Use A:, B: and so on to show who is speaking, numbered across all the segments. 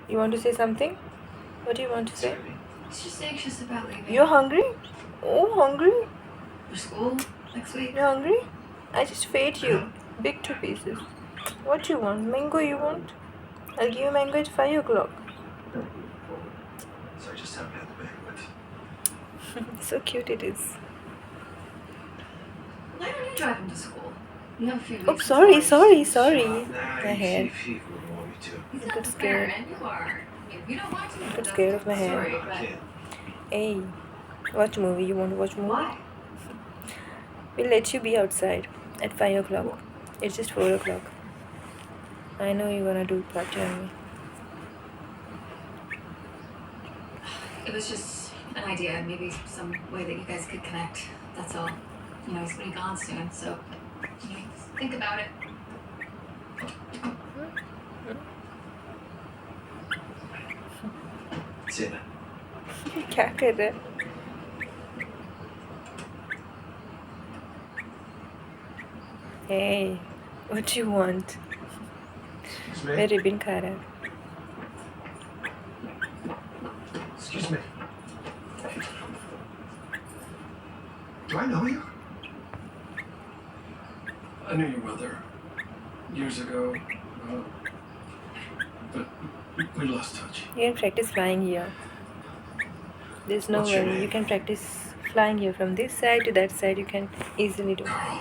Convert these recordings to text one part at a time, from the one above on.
A: You want to say something? What do you want to say?
B: He's just anxious about leaving.
A: You're hungry? Oh, hungry?
B: For school next week.
A: You're hungry? I just fed you big 2 pieces. What you want? Mango you want? I'll give you mango at 5 o'clock.
C: So I just haven't had the banquet.
A: So cute it is.
B: Why don't you drive him to school? You have a few
A: Oh,
B: weeks.
A: sorry.
C: Nah,
A: My hair.
C: if you would want me to.
B: He's
A: I
B: not
A: got
B: the
A: scared.
B: parent, you are. I mean, you don't want to.
A: I got scared of my hair.
B: Sorry,
C: I
B: but
C: can't.
A: Hey, watch movie. You want to watch movie?
B: why?
A: We'll let you be outside at 5 o'clock. It's just 4 o'clock. I know you're gonna do party on me.
B: It was just an idea, maybe some way that you guys could connect. That's all. You know, he's gonna be gone soon, so you know, just think about it.
C: See you then.
A: क्या कर रहा है? Hey, what do you want?
C: Excuse
A: मैं
C: me.
A: Ribbon खा रहा है.
C: Excuse me. Do I know you?
D: I knew your mother years ago, but we lost touch.
A: You can practice flying here. There's no
C: What's your
A: way
C: name?
A: you can practice flying here from this side to that side. You can easily do.
D: Carl,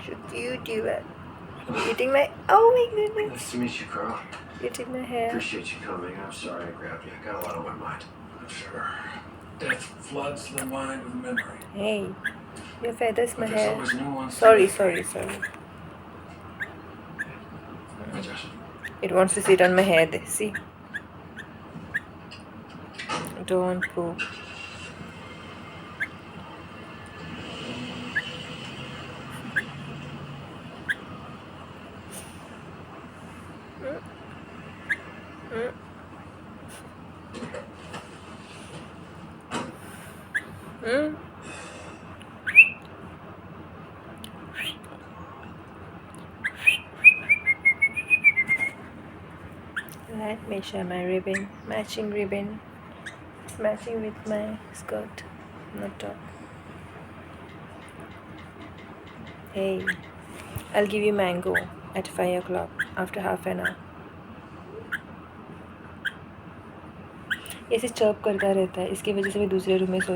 A: Should you do it? You're eating my. Oh my goodness!
C: Nice to meet you, Carl.
A: You're eating my hair.
C: Appreciate you coming. I'm sorry I grabbed you. I got a lot on my mind.
D: I'm sure death floods the mind with memory.
A: Hey, your feathers my
D: But there's
A: hair.
D: always new ones. to
A: Sorry.
D: make. I just
A: It wants to sit on my head. See? Don't poop. Let me show my ribbon. Matching ribbon. It's matching with my skirt, not top. Hey, I'll give you mango at 5 o'clock after half an hour. ऐसे chirp करता रहता है, इसकी वजह से मैं दूसरे room में सो